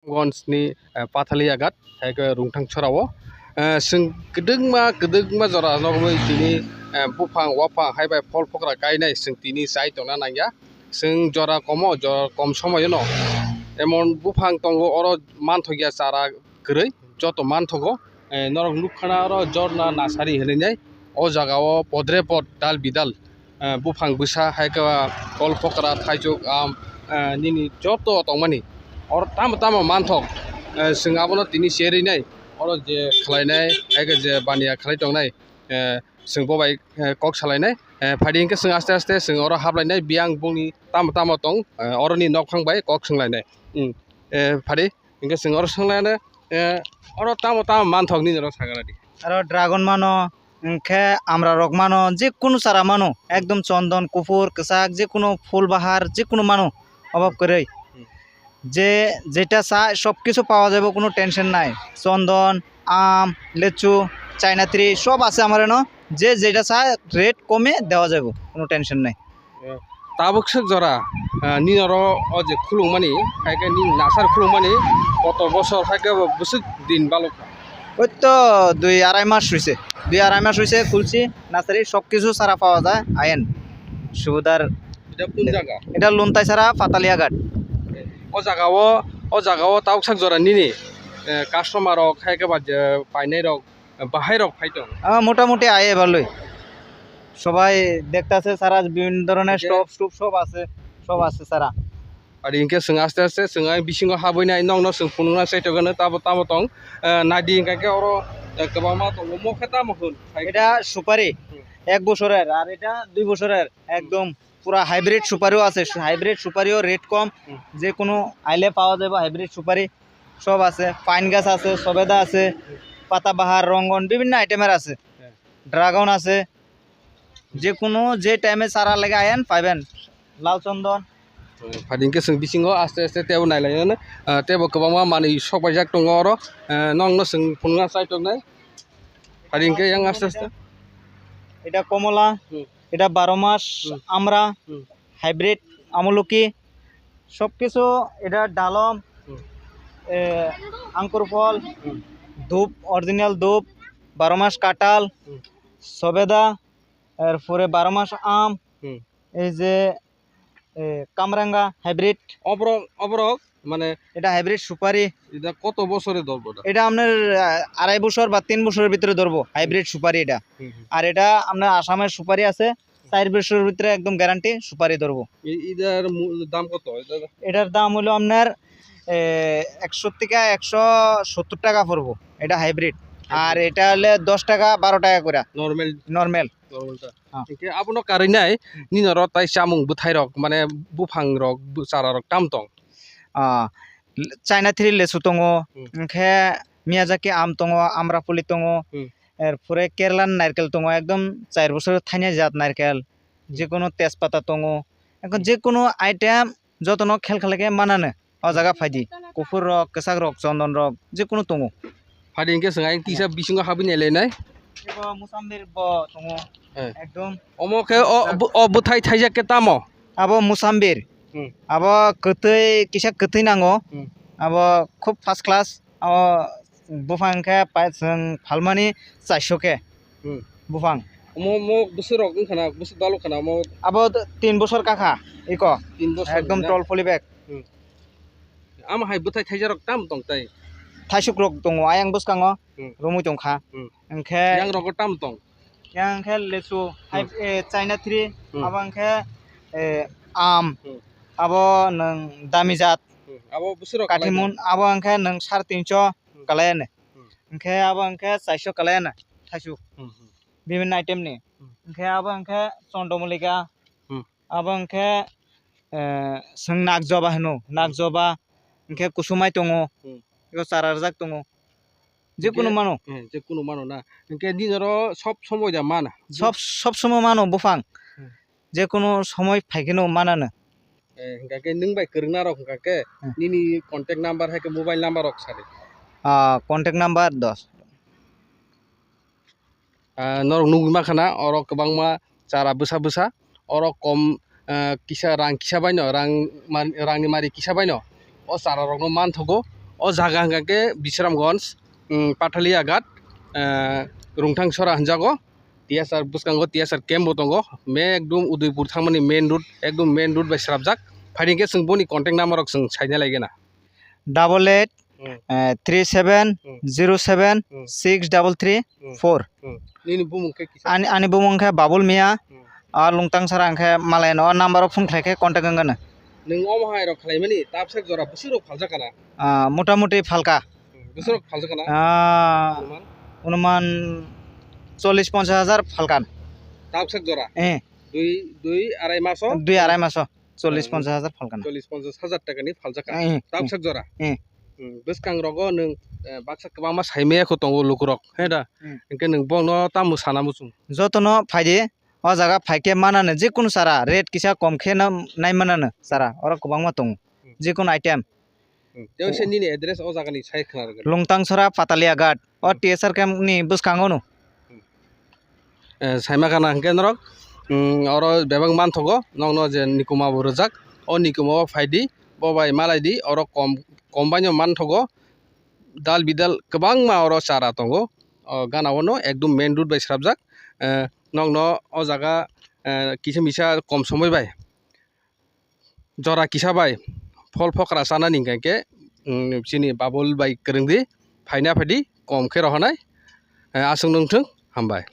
गन्सनि पाथालि आगाद हायके रुंथां छरावो जों गोदोंमा जरा नगमै तिनि बुफां वाफां हायबाय फल फक्रा गायनाय जों तिनि जाय दंना नांगया जों जरा कम समय न एमन बुफां दंगो अर मानथगिया चारा गरै जत मानथगो नरक नुखाना अर जरना नासारि होनैनाय अ जागाव पद्रे पद दाल बिदाल बुफां बुसा हायके फल फक्रा थाइजौक आम निनि जत दंमानि और ताम मानथक जों आबोनो तिनि सेरैनाय और जे खालायनाय हायके जे बानिया खालाय दंनाय जों बबाय कक सालायनाय फाइदिंके जों आस्ते आस्ते जों और हाबलायनाय बियां बुंनि ताम दं अरनि नखांबाय कक सोंलायनाय फादि इनके जों और सोंलायनाय और ताम मानथक नि जरा सागारादि और ड्रागन मानो इनके आमरा रक मानो जे कुनु सारा मानो एकदम चंदन कुफुर कसाक जे कुनु फुल बाहार जे कुनु मानो अभाव करे যে যেটা চাই সব কিছু পাওয়া যাবে কোনো টেনশন নাই চন্দন আম লেচু চাইনা ট্রি সব আছে আমার এনো যে যেটা চাই রেট কমে দেওয়া যাবে কোনো টেনশন নাই তাবকসক জরা নিনর অজে খুলুমানি হাইকে নি নাসার খুলুমানি কত বছর হাইকে বছর দিন বালকা ওই তো 2-2.5 মাস হয়েছে 2-2.5 মাস হয়েছে খুলছি নার্সারি সব কিছু সারা পাওয়া যায় আয়েন সুবিধার এটা কোন জায়গা এটা লুনতাই সারা পাতালিয়াঘাট o jagao tauksak jora nini customer rok haike ba painai rok bahai rok faito মোটামুটি আয়ে ভালোই সবাই দেখতাছে সারা বিভিন্ন ধরনের স্টপ সব আছে সারা আর ইনকে जों আস্তে আস্তে जों बिसिङाव हाबैनाय नंग जों फुनुना साइटगोनो ताबो दं नादि इनके और गोबां मा दं मखेता मखुन এটা সুপারি 1 বছরের আর এটা 2 বছরের একদম পুরা হাইব্রিড সুপারিও আছে হাইব্রিড সুপারিও রেট কম যে কোনো আইলে পাওয়া যাবে হাইব্রিড সুপারি সব আছে পাইন গাছ আছে সবেদা আছে পাতাবাহার রঙ্গন বিভিন্ন আইটেমের আছে ড্রাগন আছে যে কোনো যে টাইমে সারা লাগে আয়েন পাবেন লাল চন্দন फादिंके जों बिसिङाव आस्ते आस्ते तेव नायलायनो तेव गोबां मा माने सबायजाक दङ आरो नंनो जों फुनुना साइटगनाय फादिंके yang आस्ते आस्ते এটা কমলা এটা 12 মাস আমরা হাইব্রিড আমলকি সবকিছু এটা ডালম আঙ্কুর ফল ধূপ অরিজিনাল ধূপ 12 মাস কাঁঠাল সবেদা এরপরে 12 মাস আম এই যে কামরাঙ্গা হাইব্রিড অবরক মানে এটা হাইব্রিড সুপারি এটা কত বছরে ধরবো এটা আপনার 2.5 বছর বা 3 বছরের ভিতরে ধরবো হাইব্রিড সুপারি এটা আর এটা আপনার আসামের সুপারি আছে 4 বছরের ভিতরে একদম গ্যারান্টি সুপারি ধরবো এটার দাম কত এটার দাম হলো আপনার 100 থেকে 170 টাকা পড়বো এটা হাইব্রিড আর এটা হলে 10 টাকা 12 টাকা করে নরমাল আপনার কারণে নিনর তাই চামুং বুথাই রক মানে বুফাং রক চারা রক দাম দं চাইনা থ্রি লেচু দङ ओमफ्राय मियाजाकी आम दङ आम्राफुलि दङ এরপরে কেরালার নারকেল দङ একদম 4 বছরের থাইনা জাত নারকেল যে কোনো তেজপাতা দङ এখন যে কোনো আইটেম যতন খেল খেলাকে মানানো ও জায়গা ফাইদি কুফুর রক কেসাক রক চন্দন রক যে কোনো দङ ফাদিंके जों किसा बिसिङाव हाबैनायलायनाय मुसाम्बिर ब दङ एकदम अमके अ बुथाय थाइजाके तामो आबो मुसाम्बिर आबो गोथै किसा गोथै नांगौ आबो खूब फार्स्ट क्लास आबो बुफांखे जों फालमानि 400 के बुफां मो बोसोराव ओंखाना बोसोर दाल खाना मो आबो 3 বছর কাকা इको 3 বছর एकदम टल फुलि बेग आम हाय बुथाय थाइजारक दाम दं ताय थाइसुक रक दङ आयं बसकाङो रुमु दंखा ओंखे yang रक दाम दं yang ओंखे लेसु चाइना थ्री आबो ओंखे आम आबो नों दामि जात आबो बोसोराव काटिमुन आबो ओंखे नों 350 कालायानो ओंखे आबो ओंखे 400 कालायानो थाइसुक বিভিন্ন आइटेम नि ओंखे आबो ओंखे चंद्रमल्लिका आबो ओंखे जों नागजबा होनो नागजबा ओंखे कुसुमाय दङ इको 4000 दङ যে কোনো মানো না ओंखे निजर सब समय दा माना সব সময় মানো বুফাং যে কোনো সময় ফাইকেনো মানানো ओंखे नों बाय करना रक ओंखे निनि कन्टेक्ट नाम्बार हायके मोबाइल नाम्बार रक सारे कन्टेक्ट नाम्बार 10 नरक नुगमा खाना और गोबां मा चारा बोसा और कम किसा रां किसा बायनो रांनि मारि किसा बायनो अ चारा रकनो मान थगो o jaga hangke Bisramganj Pathalia Ghat rungthang sora hanjago TSR buskango TSR camp bo tongo me ekdum Udaipur thangmani main road ekdum main road bai srabjak phainingke sung boni contact number rok sung saina laigena 8837076334 nini bumungke kisa ani bumung khe Babul Mia আর লুংটাং সারা আংখে মালায়ন আর number phone খাইকে contact গাঙ্গানো nung o mahai rok khlaimani tapsak jora busuk phaljakana মোটামুটি ফালকা busuk phaljakana অনুমান 40-50 হাজার ফালকান tapsak jora দুই আড়াই মাস 2-2.5 মাস 40-50 হাজার ফালকান 40-50 হাজার টাকানি phaljakana tapsak jora bwskang rogo nung baksa kwbangma saimaya ko tongo lukurok heda enke nung bongno tamu sanamu chung যতনো ফাইদে ও জায়গা ফাইকে মানানো যে কোনো সারা রেট কিসা কম খেয়ে নাই মানানো সারা ওরা গোबांमा दं যে কোনো আইটেম দেওসে নিনি এড্রেস ও জায়গানি সাই খানারগোন লংটাং সরা পাতালিয়া ঘাট ও টিএসআর ক্যাম্প নি বুসকাঙ্গনো সাইমা কানা হাঙ্কে নরক অর বেবাং মান থগো নংনো যে নিকুমা বরজাক ও নিকুমা ফাইদি ববাই মালাইদি অর কম কমবাইনো মান থগো দাল বিদাল গোबांमा অর চারা তঙ্গো গানাওনো একদম মেন রুট বাই স্রাবজাক নংনো ও জায়গা কিসা মিসা কম সময় বাই জরা কিসা বাই ফল ফকরা সানা নিংকাইকে চিনি বাবুল বাই করংদি ফাইনা ফাইদি কম खे रहनाय आसुं नोंथों हामबाय।